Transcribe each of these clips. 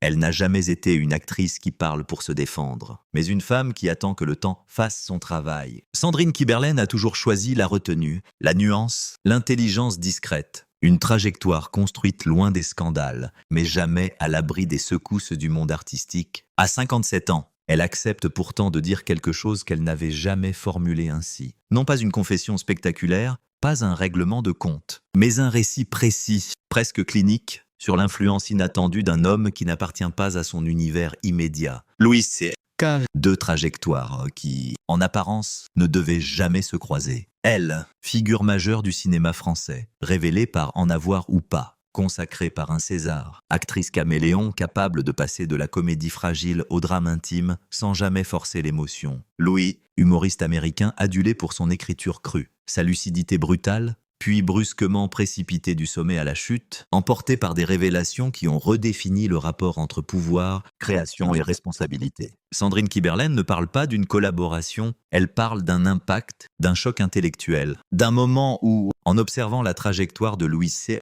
Elle n'a jamais été une actrice qui parle pour se défendre, mais une femme qui attend que le temps fasse son travail. Sandrine Kiberlen a toujours choisi la retenue, la nuance, l'intelligence discrète. Une trajectoire construite loin des scandales, mais jamais à l'abri des secousses du monde artistique. À 57 ans, elle accepte pourtant de dire quelque chose qu'elle n'avait jamais formulé ainsi. Non pas une confession spectaculaire, pas un règlement de compte, mais un récit précis, presque clinique, sur l'influence inattendue d'un homme qui n'appartient pas à son univers immédiat. Louis C. Deux trajectoires qui, en apparence, ne devaient jamais se croiser. Elle, figure majeure du cinéma français, révélée par En avoir ou pas, consacrée par un César, actrice caméléon capable de passer de la comédie fragile au drame intime sans jamais forcer l'émotion. Louis, humoriste américain adulé pour son écriture crue, sa lucidité brutale, puis brusquement précipité du sommet à la chute, emporté par des révélations qui ont redéfini le rapport entre pouvoir, création et responsabilité. Sandrine Kiberlen ne parle pas d'une collaboration, elle parle d'un impact, d'un choc intellectuel, d'un moment où, en observant la trajectoire de Louis C.,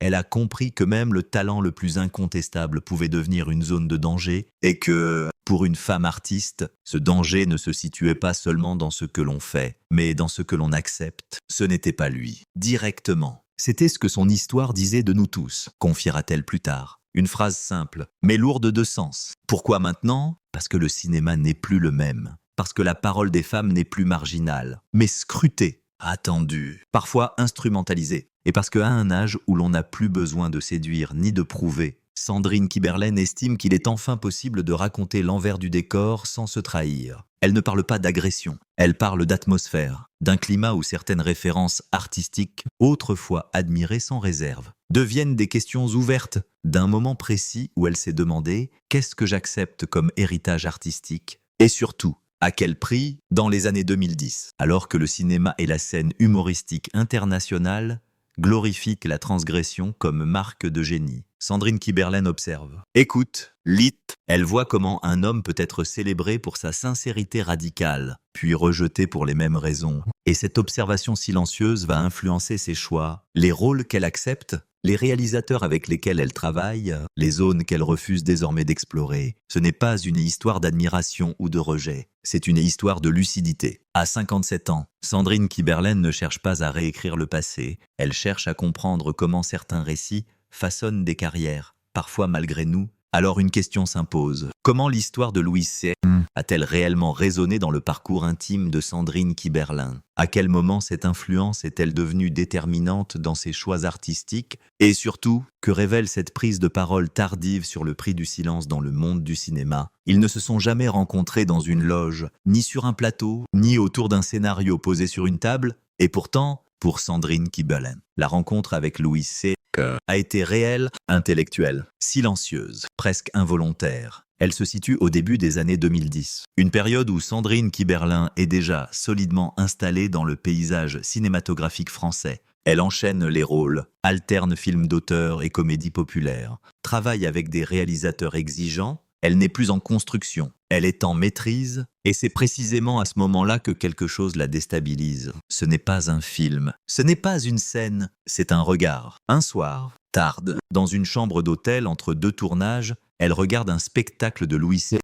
elle a compris que même le talent le plus incontestable pouvait devenir une zone de danger et que, pour une femme artiste, ce danger ne se situait pas seulement dans ce que l'on fait, mais dans ce que l'on accepte. Ce n'était pas lui, directement. C'était ce que son histoire disait de nous tous, confiera-t-elle plus tard. Une phrase simple, mais lourde de sens. Pourquoi maintenant ? Parce que le cinéma n'est plus le même. Parce que la parole des femmes n'est plus marginale, mais scrutée, attendue, parfois instrumentalisée. Et parce qu'à un âge où l'on n'a plus besoin de séduire ni de prouver, Sandrine Kiberlen estime qu'il est enfin possible de raconter l'envers du décor sans se trahir. Elle ne parle pas d'agression, elle parle d'atmosphère, d'un climat où certaines références artistiques, autrefois admirées sans réserve, deviennent des questions ouvertes, d'un moment précis où elle s'est demandé « Qu'est-ce que j'accepte comme héritage artistique ?» Et surtout, à quel prix dans les années 2010, alors que le cinéma et la scène humoristique internationale glorifie la transgression comme marque de génie. Sandrine Kiberlen observe. Écoute, lit, elle voit comment un homme peut être célébré pour sa sincérité radicale, puis rejeté pour les mêmes raisons. Et cette observation silencieuse va influencer ses choix, les rôles qu'elle accepte, les réalisateurs avec lesquels elle travaille, les zones qu'elle refuse désormais d'explorer. Ce n'est pas une histoire d'admiration ou de rejet, c'est une histoire de lucidité. À 57 ans, Sandrine Kiberlen ne cherche pas à réécrire le passé, elle cherche à comprendre comment certains récits façonnent des carrières, parfois malgré nous. Alors une question s'impose. Comment l'histoire de Louis C. a-t-elle réellement résonné dans le parcours intime de Sandrine Kiberlen ? À quel moment cette influence est-elle devenue déterminante dans ses choix artistiques ? Et surtout, que révèle cette prise de parole tardive sur le prix du silence dans le monde du cinéma ? Ils ne se sont jamais rencontrés dans une loge, ni sur un plateau, ni autour d'un scénario posé sur une table, et pourtant, pour Sandrine Kiberlen, la rencontre avec Louis C. a été réelle, intellectuelle, silencieuse, presque involontaire. Elle se situe au début des années 2010, une période où Sandrine Kiberlen est déjà solidement installée dans le paysage cinématographique français. Elle enchaîne les rôles, alterne films d'auteur et comédies populaires, travaille avec des réalisateurs exigeants. Elle n'est plus en construction, elle est en maîtrise, et c'est précisément à ce moment-là que quelque chose la déstabilise. Ce n'est pas un film, ce n'est pas une scène, c'est un regard. Un soir, tarde, dans une chambre d'hôtel entre deux tournages, elle regarde un spectacle de Louis C.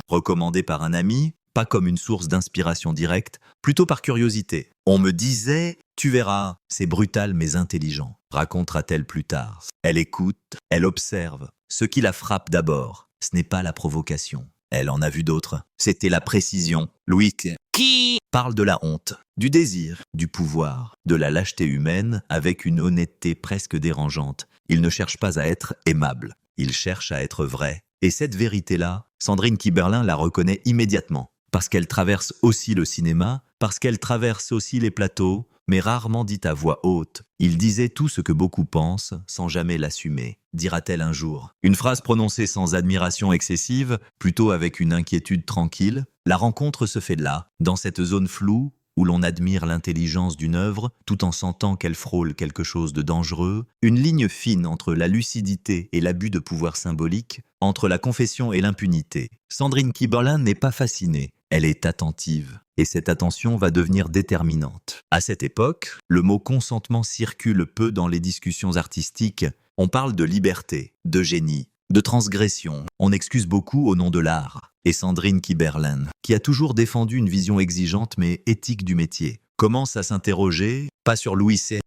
recommandé par un ami, pas comme une source d'inspiration directe, plutôt par curiosité. On me disait, tu verras, c'est brutal mais intelligent, racontera-t-elle plus tard. Elle écoute, elle observe. Ce qui la frappe d'abord, ce n'est pas la provocation. Elle en a vu d'autres. C'était la précision. Louis qui parle de la honte, du désir, du pouvoir, de la lâcheté humaine avec une honnêteté presque dérangeante. Il ne cherche pas à être aimable, il cherche à être vrai. Et cette vérité-là, Sandrine Kiberlen la reconnaît immédiatement. Parce qu'elle traverse aussi le cinéma, parce qu'elle traverse aussi les plateaux, mais rarement dit à voix haute. Il disait tout ce que beaucoup pensent, sans jamais l'assumer, dira-t-elle un jour. Une phrase prononcée sans admiration excessive, plutôt avec une inquiétude tranquille. La rencontre se fait là, dans cette zone floue, où l'on admire l'intelligence d'une œuvre, tout en sentant qu'elle frôle quelque chose de dangereux, une ligne fine entre la lucidité et l'abus de pouvoir symbolique, entre la confession et l'impunité. Sandrine Kiberlen n'est pas fascinée, elle est attentive. Et cette attention va devenir déterminante. À cette époque, le mot consentement circule peu dans les discussions artistiques. On parle de liberté, de génie, de transgression. On excuse beaucoup au nom de l'art. Et Sandrine Kiberlen, qui a toujours défendu une vision exigeante mais éthique du métier, commence à s'interroger, pas sur Louis C.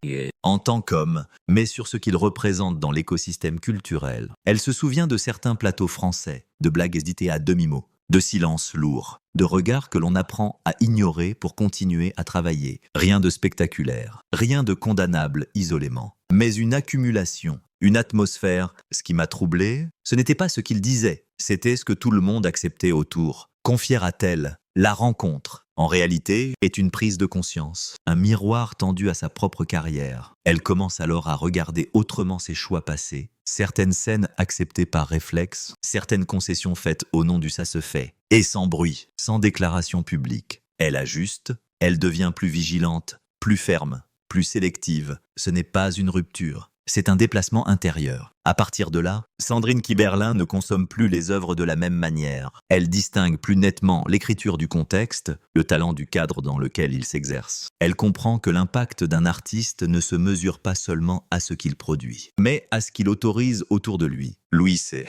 en tant qu'homme, mais sur ce qu'il représente dans l'écosystème culturel. Elle se souvient de certains plateaux français, de blagues hésitées à demi-mot, de silences lourds, de regards que l'on apprend à ignorer pour continuer à travailler. Rien de spectaculaire, rien de condamnable isolément, mais une accumulation, une atmosphère. Ce qui m'a troublé, ce n'était pas ce qu'il disait, c'était ce que tout le monde acceptait autour. Confiera-t-elle la rencontre, en réalité, est une prise de conscience, un miroir tendu à sa propre carrière. Elle commence alors à regarder autrement ses choix passés, certaines scènes acceptées par réflexe, certaines concessions faites au nom du ça se fait, et sans bruit, sans déclaration publique. Elle ajuste, elle devient plus vigilante, plus ferme, plus sélective. Ce n'est pas une rupture. C'est un déplacement intérieur. À partir de là, Sandrine Kiberlen ne consomme plus les œuvres de la même manière. Elle distingue plus nettement l'écriture du contexte, le talent du cadre dans lequel il s'exerce. Elle comprend que l'impact d'un artiste ne se mesure pas seulement à ce qu'il produit, mais à ce qu'il autorise autour de lui. Louis C.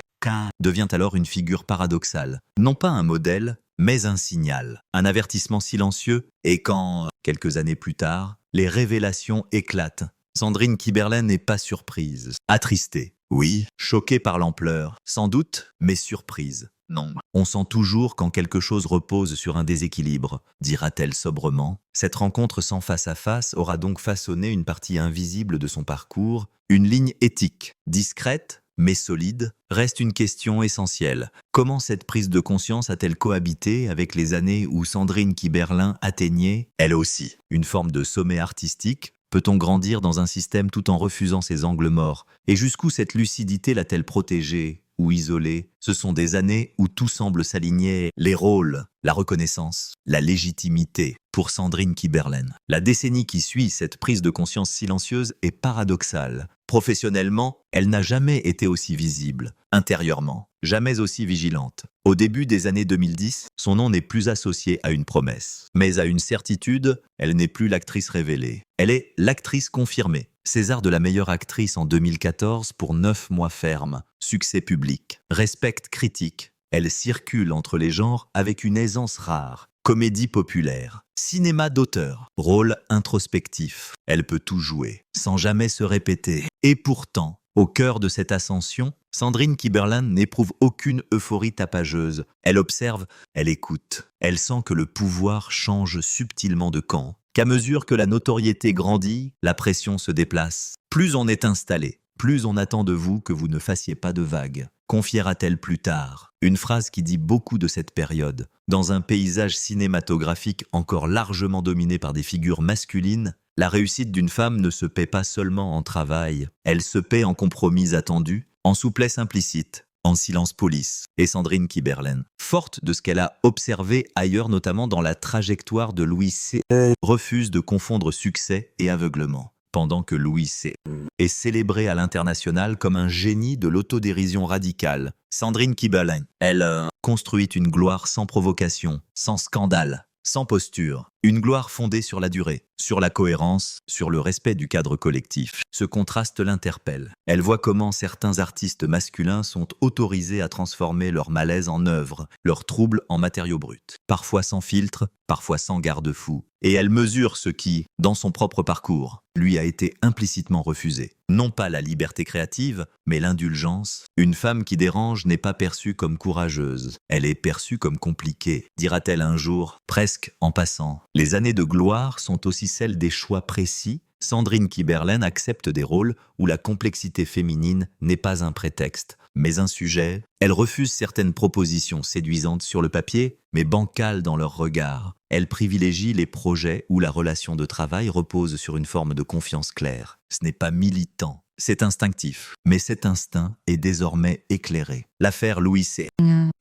devient alors une figure paradoxale, non pas un modèle, mais un signal, un avertissement silencieux, et quand, quelques années plus tard, les révélations éclatent, Sandrine Kiberlen n'est pas surprise, attristée, oui, choquée par l'ampleur, sans doute, mais surprise, non. On sent toujours quand quelque chose repose sur un déséquilibre, dira-t-elle sobrement. Cette rencontre sans face à face aura donc façonné une partie invisible de son parcours, une ligne éthique, discrète, mais solide, reste une question essentielle. Comment cette prise de conscience a-t-elle cohabité avec les années où Sandrine Kiberlen atteignait, elle aussi, une forme de sommet artistique? Peut-on grandir dans un système tout en refusant ses angles morts? Et jusqu'où cette lucidité l'a-t-elle protégée ou isolée? Ce sont des années où tout semble s'aligner, les rôles, la reconnaissance, la légitimité. Pour Sandrine Kiberlen, la décennie qui suit cette prise de conscience silencieuse est paradoxale. Professionnellement, elle n'a jamais été aussi visible. Intérieurement, jamais aussi vigilante. Au début des années 2010, son nom n'est plus associé à une promesse, mais à une certitude. Elle n'est plus l'actrice révélée. Elle est l'actrice confirmée. César de la meilleure actrice en 2014 pour 9 mois ferme. Succès public. Respect critique. Elle circule entre les genres avec une aisance rare. Comédie populaire, cinéma d'auteur, rôle introspectif. Elle peut tout jouer, sans jamais se répéter. Et pourtant, au cœur de cette ascension, Sandrine Kiberlen n'éprouve aucune euphorie tapageuse. Elle observe, elle écoute. Elle sent que le pouvoir change subtilement de camp, qu'à mesure que la notoriété grandit, la pression se déplace. Plus on est installé, plus on attend de vous que vous ne fassiez pas de vagues. Confiera-t-elle plus tard? Une phrase qui dit beaucoup de cette période. Dans un paysage cinématographique encore largement dominé par des figures masculines, la réussite d'une femme ne se paie pas seulement en travail, elle se paie en compromis attendus, en souplesse implicite, en silence police. Et Sandrine Kiberlen, forte de ce qu'elle a observé ailleurs, notamment dans la trajectoire de Louis C., refuse de confondre succès et aveuglement. Pendant que Louis C. est célébré à l'international comme un génie de l'autodérision radicale, Sandrine Kiberlen, elle construit une gloire sans provocation, sans scandale, sans posture. Une gloire fondée sur la durée, sur la cohérence, sur le respect du cadre collectif. Ce contraste l'interpelle. Elle voit comment certains artistes masculins sont autorisés à transformer leur malaise en œuvre, leurs troubles en matériaux bruts. Parfois sans filtre, parfois sans garde-fou. Et elle mesure ce qui, dans son propre parcours, lui a été implicitement refusé. Non pas la liberté créative, mais l'indulgence. Une femme qui dérange n'est pas perçue comme courageuse. Elle est perçue comme compliquée, dira-t-elle un jour, presque en passant. Les années de gloire sont aussi celles des choix précis. Sandrine Kiberlen accepte des rôles où la complexité féminine n'est pas un prétexte, mais un sujet. Elle refuse certaines propositions séduisantes sur le papier, mais bancales dans leur regard. Elle privilégie les projets où la relation de travail repose sur une forme de confiance claire. Ce n'est pas militant, c'est instinctif. Mais cet instinct est désormais éclairé. L'affaire Louis C.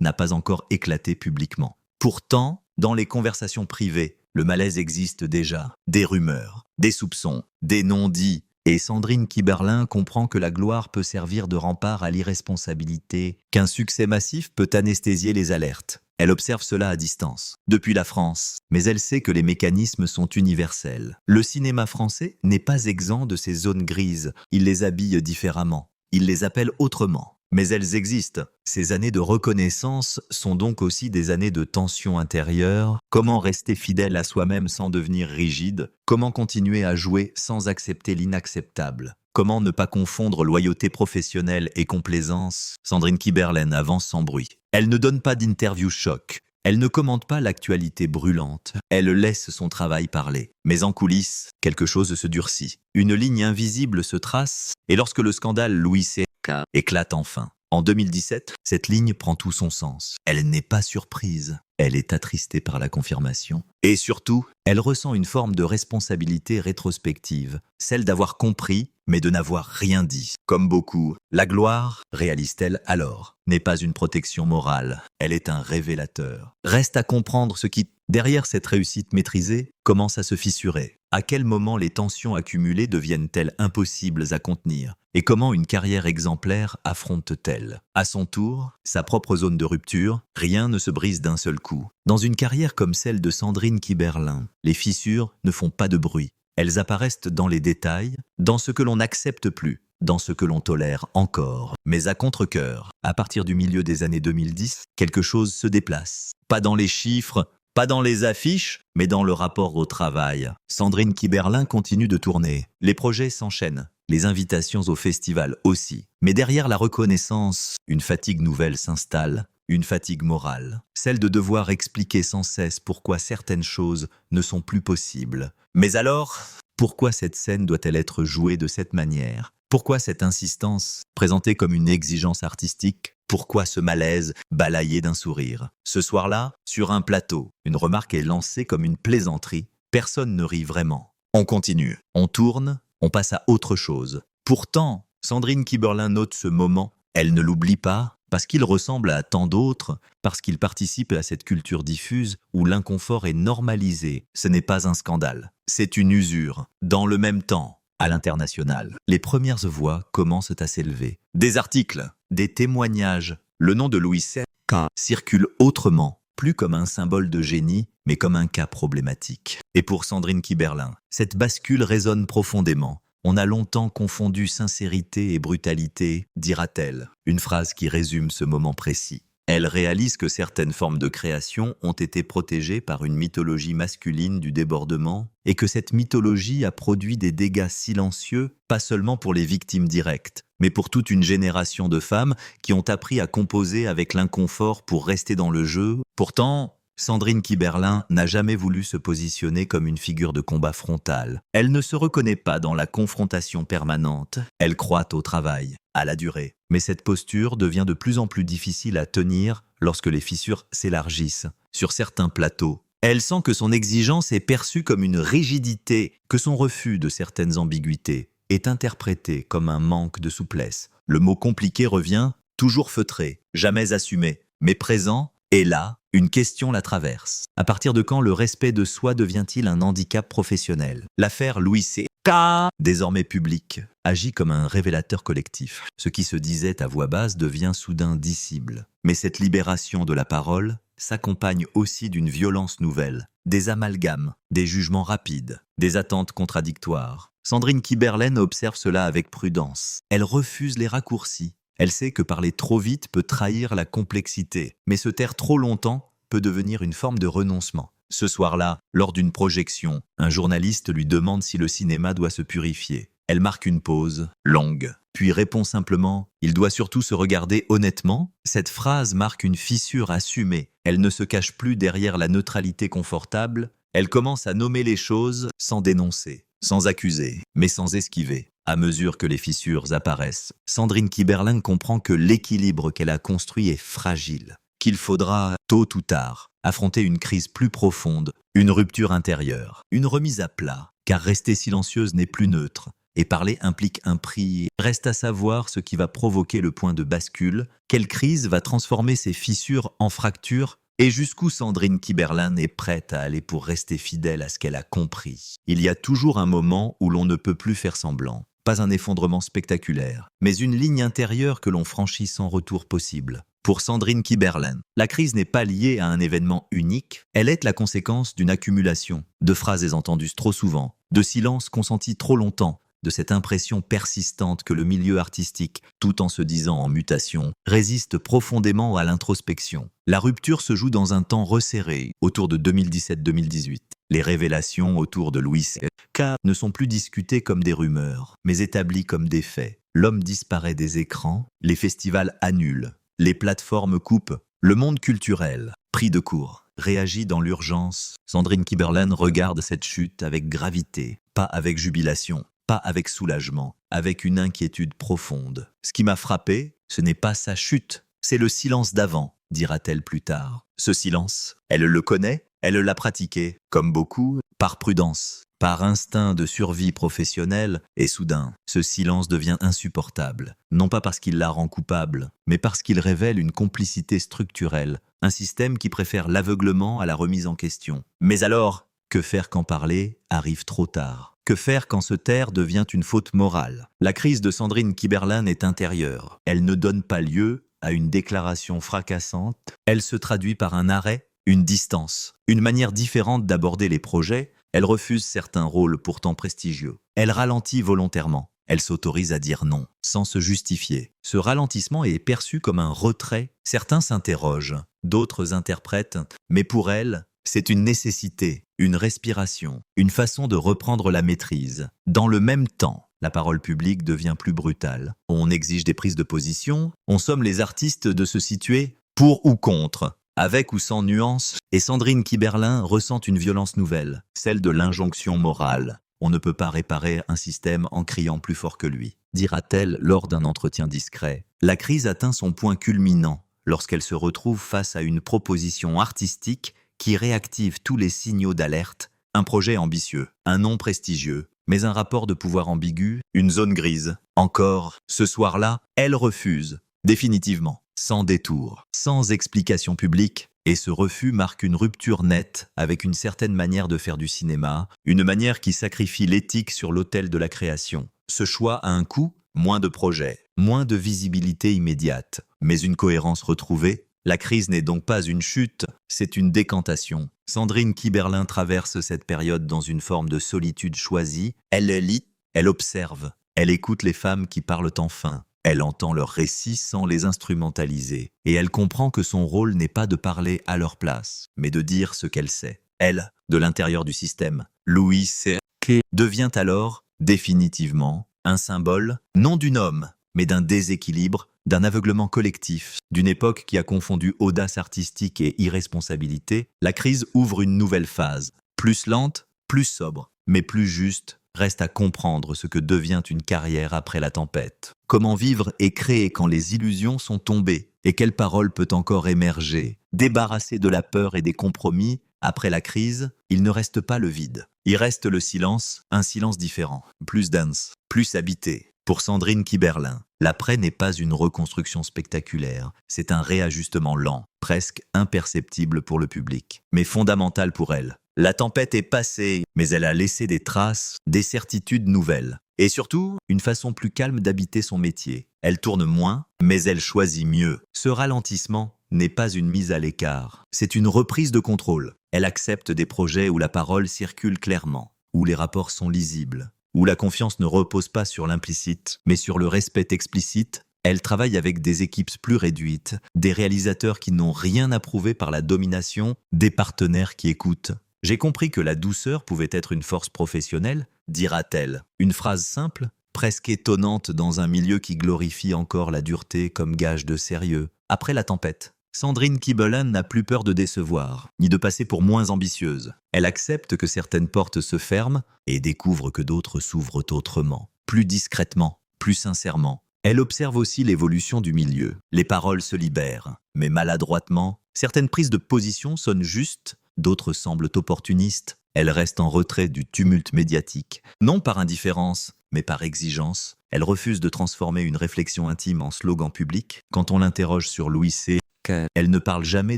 n'a pas encore éclaté publiquement. Pourtant, dans les conversations privées, le malaise existe déjà. Des rumeurs, des soupçons, des non-dits. Et Sandrine Kiberlen comprend que la gloire peut servir de rempart à l'irresponsabilité, qu'un succès massif peut anesthésier les alertes. Elle observe cela à distance, depuis la France, mais elle sait que les mécanismes sont universels. Le cinéma français n'est pas exempt de ces zones grises. Il les habille différemment. Il les appelle autrement. mais elles existent. Ces années de reconnaissance sont donc aussi des années de tension intérieure. Comment rester fidèle à soi-même sans devenir rigide? Comment continuer à jouer sans accepter l'inacceptable? Comment ne pas confondre loyauté professionnelle et complaisance? Sandrine Kiberlen avance sans bruit. Elle ne donne pas d'interview choc. Elle ne commente pas l'actualité brûlante. Elle laisse son travail parler. Mais en coulisses, quelque chose se durcit. Une ligne invisible se trace, et lorsque le scandale Louis C.K. éclate enfin, en 2017, cette ligne prend tout son sens. Elle n'est pas surprise. Elle est attristée par la confirmation. Et surtout, elle ressent une forme de responsabilité rétrospective, celle d'avoir compris, mais de n'avoir rien dit. Comme beaucoup, la gloire, réalise-t-elle alors, n'est pas une protection morale, elle est un révélateur. Reste à comprendre ce qui, derrière cette réussite maîtrisée, commence à se fissurer. À quel moment les tensions accumulées deviennent-elles impossibles à contenir? Et comment une carrière exemplaire affronte-t-elle? À son tour, sa propre zone de rupture, rien ne se brise d'un seul coup. Dans une carrière comme celle de Sandrine Kiberlen, les fissures ne font pas de bruit. Elles apparaissent dans les détails, dans ce que l'on n'accepte plus, dans ce que l'on tolère encore. Mais à contre-cœur, à partir du milieu des années 2010, quelque chose se déplace. Pas dans les chiffres, pas dans les affiches, mais dans le rapport au travail. Sandrine Kiberlen continue de tourner. Les projets s'enchaînent. Les invitations au festival aussi. Mais derrière la reconnaissance, une fatigue nouvelle s'installe, une fatigue morale. Celle de devoir expliquer sans cesse pourquoi certaines choses ne sont plus possibles. Mais alors, pourquoi cette scène doit-elle être jouée de cette manière? Pourquoi cette insistance, présentée comme une exigence artistique? Pourquoi ce malaise balayé d'un sourire? Ce soir-là, sur un plateau, une remarque est lancée comme une plaisanterie. Personne ne rit vraiment. On continue, on tourne, on passe à autre chose. Pourtant, Sandrine Kiberlen note ce moment. Elle ne l'oublie pas, parce qu'il ressemble à tant d'autres, parce qu'il participe à cette culture diffuse où l'inconfort est normalisé. Ce n'est pas un scandale, c'est une usure. Dans le même temps, à l'international, les premières voix commencent à s'élever. Des articles, des témoignages. Le nom de Louis C.K. circule autrement, plus comme un symbole de génie, mais comme un cas problématique. Et pour Sandrine Kiberlen, cette bascule résonne profondément. On a longtemps confondu sincérité et brutalité, dira-t-elle, une phrase qui résume ce moment précis. Elle réalise que certaines formes de création ont été protégées par une mythologie masculine du débordement et que cette mythologie a produit des dégâts silencieux, pas seulement pour les victimes directes, mais pour toute une génération de femmes qui ont appris à composer avec l'inconfort pour rester dans le jeu. Pourtant, Sandrine Kiberlen n'a jamais voulu se positionner comme une figure de combat frontale. Elle ne se reconnaît pas dans la confrontation permanente. Elle croit au travail, à la durée. Mais cette posture devient de plus en plus difficile à tenir lorsque les fissures s'élargissent. Sur certains plateaux, elle sent que son exigence est perçue comme une rigidité, que son refus de certaines ambiguïtés est interprété comme un manque de souplesse. Le mot compliqué revient, toujours feutré, jamais assumé, mais présent, et là, une question la traverse. À partir de quand le respect de soi devient-il un handicap professionnel? L'affaire Louis C.K., désormais publique, agit comme un révélateur collectif. Ce qui se disait à voix basse devient soudain dissible. Mais cette libération de la parole s'accompagne aussi d'une violence nouvelle, des amalgames, des jugements rapides, des attentes contradictoires. Sandrine Kiberlen observe cela avec prudence. Elle refuse les raccourcis. Elle sait que parler trop vite peut trahir la complexité, mais se taire trop longtemps peut devenir une forme de renoncement. Ce soir-là, lors d'une projection, un journaliste lui demande si le cinéma doit se purifier. Elle marque une pause, longue, puis répond simplement « Il doit surtout se regarder honnêtement ». Cette phrase marque une fissure assumée. Elle ne se cache plus derrière la neutralité confortable. Elle commence à nommer les choses sans dénoncer, sans accuser, mais sans esquiver. À mesure que les fissures apparaissent, Sandrine Kiberlen comprend que l'équilibre qu'elle a construit est fragile, qu'il faudra, tôt ou tard, affronter une crise plus profonde, une rupture intérieure, une remise à plat, car rester silencieuse n'est plus neutre, et parler implique un prix. Reste à savoir ce qui va provoquer le point de bascule, quelle crise va transformer ces fissures en fractures, et jusqu'où Sandrine Kiberlen est prête à aller pour rester fidèle à ce qu'elle a compris. Il y a toujours un moment où l'on ne peut plus faire semblant. Pas un effondrement spectaculaire, mais une ligne intérieure que l'on franchit sans retour possible. Pour Sandrine Kiberlen, la crise n'est pas liée à un événement unique, elle est la conséquence d'une accumulation de phrases entendues trop souvent, de silences consentis trop longtemps, de cette impression persistante que le milieu artistique, tout en se disant en mutation, résiste profondément à l'introspection. La rupture se joue dans un temps resserré, autour de 2017-2018. Les révélations autour de Louis C.K. ne sont plus discutées comme des rumeurs, mais établies comme des faits. L'homme disparaît des écrans, les festivals annulent, les plateformes coupent, le monde culturel, pris de court, réagit dans l'urgence. Sandrine Kiberlen regarde cette chute avec gravité, pas avec jubilation, pas avec soulagement, avec une inquiétude profonde. Ce qui m'a frappé, ce n'est pas sa chute, c'est le silence d'avant, dira-t-elle plus tard. Ce silence, elle le connaît, elle l'a pratiqué, comme beaucoup, par prudence, par instinct de survie professionnelle, et soudain, ce silence devient insupportable, non pas parce qu'il la rend coupable, mais parce qu'il révèle une complicité structurelle, un système qui préfère l'aveuglement à la remise en question. Mais alors, que faire quand parler arrive trop tard? Que faire quand se taire devient une faute morale? La crise de Sandrine Kiberlen est intérieure. Elle ne donne pas lieu à une déclaration fracassante. Elle se traduit par un arrêt, une distance, une manière différente d'aborder les projets. Elle refuse certains rôles pourtant prestigieux. Elle ralentit volontairement. Elle s'autorise à dire non, sans se justifier. Ce ralentissement est perçu comme un retrait. Certains s'interrogent, d'autres interprètent, mais pour elle, c'est une nécessité, une respiration, une façon de reprendre la maîtrise. Dans le même temps, la parole publique devient plus brutale. On exige des prises de position, on somme les artistes de se situer pour ou contre, avec ou sans nuance, et Sandrine Kiberlen ressent une violence nouvelle, celle de l'injonction morale. On ne peut pas réparer un système en criant plus fort que lui, dira-t-elle lors d'un entretien discret. La crise atteint son point culminant lorsqu'elle se retrouve face à une proposition artistique qui réactive tous les signaux d'alerte, un projet ambitieux, un nom prestigieux, mais un rapport de pouvoir ambigu, une zone grise. Encore, ce soir-là, elle refuse, définitivement, sans détour, sans explication publique, et ce refus marque une rupture nette avec une certaine manière de faire du cinéma, une manière qui sacrifie l'éthique sur l'autel de la création. Ce choix a un coût, moins de projets, moins de visibilité immédiate, mais une cohérence retrouvée. La crise n'est donc pas une chute, c'est une décantation. Sandrine Kiberlen traverse cette période dans une forme de solitude choisie. Elle lit, elle observe, elle écoute les femmes qui parlent enfin. Elle entend leurs récits sans les instrumentaliser. Et elle comprend que son rôle n'est pas de parler à leur place, mais de dire ce qu'elle sait. Elle, de l'intérieur du système, Louis C.K. devient alors, définitivement, un symbole, non d'une homme, mais d'un déséquilibre, d'un aveuglement collectif, d'une époque qui a confondu audace artistique et irresponsabilité. La crise ouvre une nouvelle phase, plus lente, plus sobre, mais plus juste. Reste à comprendre ce que devient une carrière après la tempête. Comment vivre et créer quand les illusions sont tombées? Et quelle parole peut encore émerger? Débarrassé de la peur et des compromis, après la crise, il ne reste pas le vide. Il reste le silence, un silence différent, plus dense, plus habité. Pour Sandrine Kiberlen, l'après n'est pas une reconstruction spectaculaire, c'est un réajustement lent, presque imperceptible pour le public, mais fondamental pour elle. La tempête est passée, mais elle a laissé des traces, des certitudes nouvelles. Et surtout, une façon plus calme d'habiter son métier. Elle tourne moins, mais elle choisit mieux. Ce ralentissement n'est pas une mise à l'écart, c'est une reprise de contrôle. Elle accepte des projets où la parole circule clairement, où les rapports sont lisibles, où la confiance ne repose pas sur l'implicite, mais sur le respect explicite. Elle travaille avec des équipes plus réduites, des réalisateurs qui n'ont rien approuvé par la domination, des partenaires qui écoutent. J'ai compris que la douceur pouvait être une force professionnelle, dira-t-elle. Une phrase simple, presque étonnante dans un milieu qui glorifie encore la dureté comme gage de sérieux. Après la tempête, Sandrine Kiberlen n'a plus peur de décevoir, ni de passer pour moins ambitieuse. Elle accepte que certaines portes se ferment et découvre que d'autres s'ouvrent autrement, plus discrètement, plus sincèrement. Elle observe aussi l'évolution du milieu. Les paroles se libèrent, mais maladroitement. Certaines prises de position sonnent justes, d'autres semblent opportunistes. Elle reste en retrait du tumulte médiatique, non par indifférence, mais par exigence. Elle refuse de transformer une réflexion intime en slogan public. Quand on l'interroge sur Louis C.K., elle ne parle jamais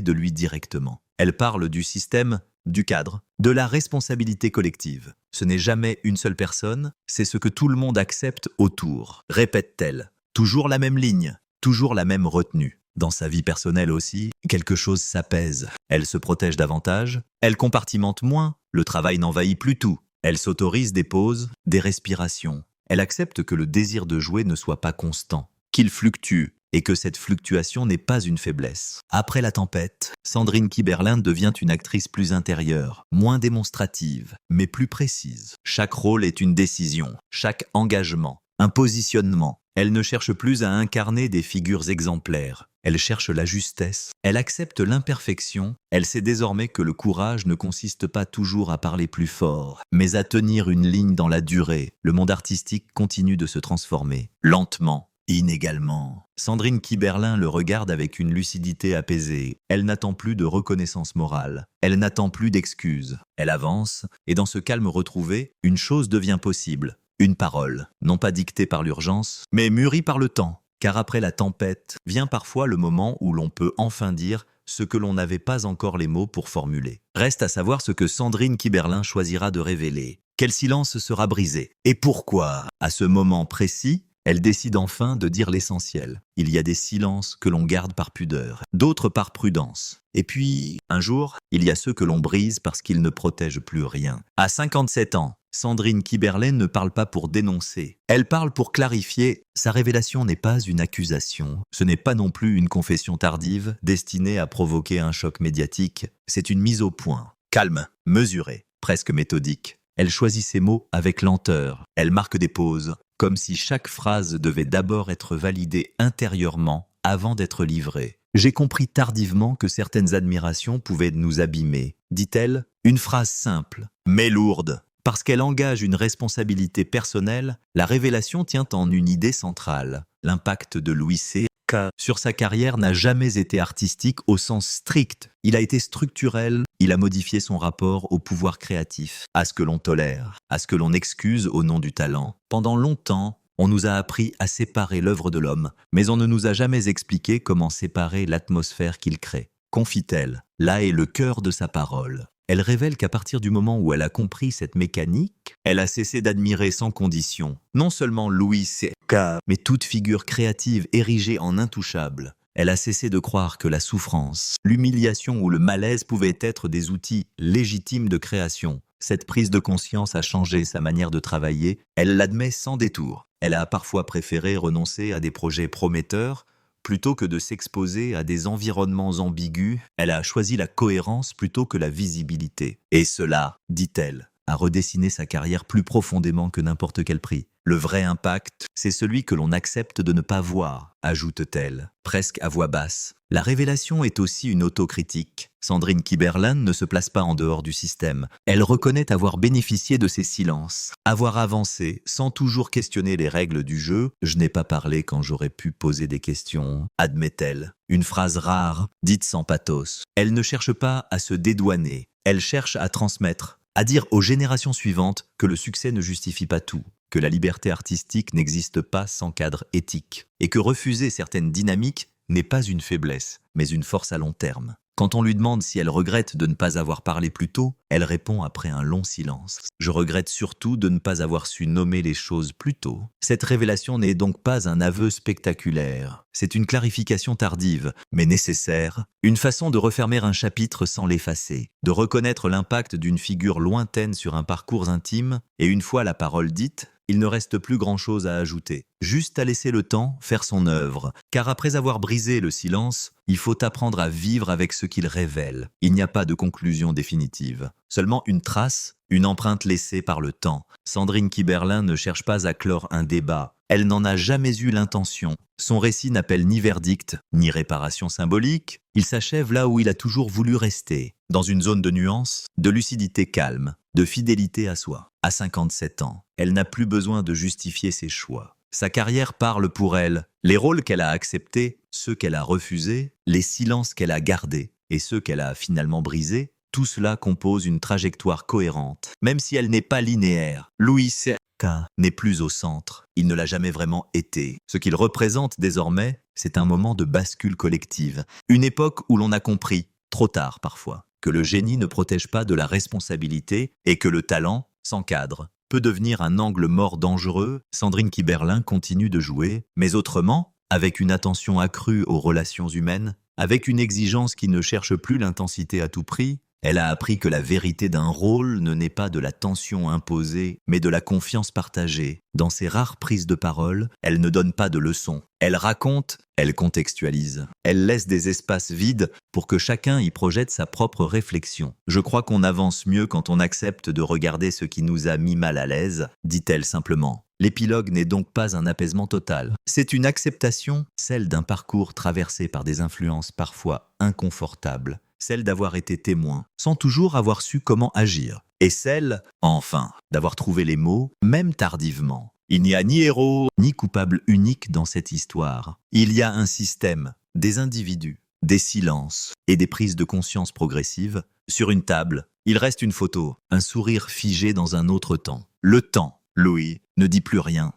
de lui directement. Elle parle du système, du cadre, de la responsabilité collective. Ce n'est jamais une seule personne, c'est ce que tout le monde accepte autour, répète-t-elle. Toujours la même ligne, toujours la même retenue. Dans sa vie personnelle aussi, quelque chose s'apaise. Elle se protège davantage, elle compartimente moins, le travail n'envahit plus tout. Elle s'autorise des pauses, des respirations. Elle accepte que le désir de jouer ne soit pas constant, qu'il fluctue, et que cette fluctuation n'est pas une faiblesse. Après la tempête, Sandrine Kiberlin devient une actrice plus intérieure, moins démonstrative, mais plus précise. Chaque rôle est une décision, chaque engagement, un positionnement. Elle ne cherche plus à incarner des figures exemplaires. Elle cherche la justesse. Elle accepte l'imperfection. Elle sait désormais que le courage ne consiste pas toujours à parler plus fort, mais à tenir une ligne dans la durée. Le monde artistique continue de se transformer, lentement, inégalement. Sandrine Kiberlin le regarde avec une lucidité apaisée. Elle n'attend plus de reconnaissance morale. Elle n'attend plus d'excuses. Elle avance, et dans ce calme retrouvé, une chose devient possible. Une parole, non pas dictée par l'urgence, mais mûrie par le temps. Car après la tempête, vient parfois le moment où l'on peut enfin dire ce que l'on n'avait pas encore les mots pour formuler. Reste à savoir ce que Sandrine Kiberlin choisira de révéler. Quel silence sera brisé? Et pourquoi, à ce moment précis, elle décide enfin de dire l'essentiel. Il y a des silences que l'on garde par pudeur, d'autres par prudence. Et puis, un jour, il y a ceux que l'on brise parce qu'ils ne protègent plus rien. À 57 ans, Sandrine Kiberlin ne parle pas pour dénoncer. Elle parle pour clarifier. Sa révélation n'est pas une accusation. Ce n'est pas non plus une confession tardive destinée à provoquer un choc médiatique. C'est une mise au point. Calme, mesurée, presque méthodique. Elle choisit ses mots avec lenteur. Elle marque des pauses, comme si chaque phrase devait d'abord être validée intérieurement avant d'être livrée. J'ai compris tardivement que certaines admirations pouvaient nous abîmer, dit-elle, une phrase simple, mais lourde. Parce qu'elle engage une responsabilité personnelle, la révélation tient en une idée centrale. L'impact de Louis C.K. sur sa carrière n'a jamais été artistique au sens strict. Il a été structurel, il a modifié son rapport au pouvoir créatif, à ce que l'on tolère, à ce que l'on excuse au nom du talent. Pendant longtemps, on nous a appris à séparer l'œuvre de l'homme, mais on ne nous a jamais expliqué comment séparer l'atmosphère qu'il crée. Confie-t-elle, là est le cœur de sa parole. Elle révèle qu'à partir du moment où elle a compris cette mécanique, elle a cessé d'admirer sans condition, non seulement Louis C.K., mais toute figure créative érigée en intouchable. Elle a cessé de croire que la souffrance, l'humiliation ou le malaise pouvaient être des outils légitimes de création. Cette prise de conscience a changé sa manière de travailler, elle l'admet sans détour. Elle a parfois préféré renoncer à des projets prometteurs, plutôt que de s'exposer à des environnements ambigus, elle a choisi la cohérence plutôt que la visibilité. Et cela, dit-elle, a redessiné sa carrière plus profondément que n'importe quel prix. Le vrai impact, c'est celui que l'on accepte de ne pas voir, ajoute-t-elle, presque à voix basse. La révélation est aussi une autocritique. Sandrine Kiberlin ne se place pas en dehors du système. Elle reconnaît avoir bénéficié de ses silences, avoir avancé sans toujours questionner les règles du jeu. « Je n'ai pas parlé quand j'aurais pu poser des questions », admet-elle. Une phrase rare, dite sans pathos. Elle ne cherche pas à se dédouaner, elle cherche à transmettre, à dire aux générations suivantes que le succès ne justifie pas tout, que la liberté artistique n'existe pas sans cadre éthique, et que refuser certaines dynamiques n'est pas une faiblesse, mais une force à long terme. Quand on lui demande si elle regrette de ne pas avoir parlé plus tôt, elle répond après un long silence. « Je regrette surtout de ne pas avoir su nommer les choses plus tôt. » Cette révélation n'est donc pas un aveu spectaculaire. C'est une clarification tardive, mais nécessaire, une façon de refermer un chapitre sans l'effacer, de reconnaître l'impact d'une figure lointaine sur un parcours intime, et une fois la parole dite, il ne reste plus grand-chose à ajouter. Juste à laisser le temps faire son œuvre, car après avoir brisé le silence, il faut apprendre à vivre avec ce qu'il révèle. Il n'y a pas de conclusion définitive, seulement une trace, une empreinte laissée par le temps. Sandrine Kiberlin ne cherche pas à clore un débat. Elle n'en a jamais eu l'intention. Son récit n'appelle ni verdict, ni réparation symbolique. Il s'achève là où il a toujours voulu rester, dans une zone de nuance, de lucidité calme, de fidélité à soi. À 57 ans, elle n'a plus besoin de justifier ses choix. Sa carrière parle pour elle. Les rôles qu'elle a acceptés, ceux qu'elle a refusés, les silences qu'elle a gardés et ceux qu'elle a finalement brisés, tout cela compose une trajectoire cohérente, même si elle n'est pas linéaire. Louis C.K. n'est plus au centre. Il ne l'a jamais vraiment été. Ce qu'il représente désormais, c'est un moment de bascule collective. Une époque où l'on a compris, trop tard parfois, que le génie ne protège pas de la responsabilité et que le talent, sans cadre, peut devenir un angle mort dangereux. Sandrine Kiberlin continue de jouer, mais autrement, avec une attention accrue aux relations humaines, avec une exigence qui ne cherche plus l'intensité à tout prix. Elle a appris que la vérité d'un rôle ne naît pas de la tension imposée, mais de la confiance partagée. Dans ses rares prises de parole, elle ne donne pas de leçons. Elle raconte, elle contextualise. Elle laisse des espaces vides pour que chacun y projette sa propre réflexion. Je crois qu'on avance mieux quand on accepte de regarder ce qui nous a mis mal à l'aise, dit-elle simplement. L'épilogue n'est donc pas un apaisement total. C'est une acceptation, celle d'un parcours traversé par des influences parfois inconfortables, celle d'avoir été témoin, sans toujours avoir su comment agir, et celle, enfin, d'avoir trouvé les mots, même tardivement. Il n'y a ni héros, ni coupable unique dans cette histoire. Il y a un système, des individus, des silences et des prises de conscience progressives. Sur une table, il reste une photo, un sourire figé dans un autre temps. Le temps, Louis, ne dit plus rien.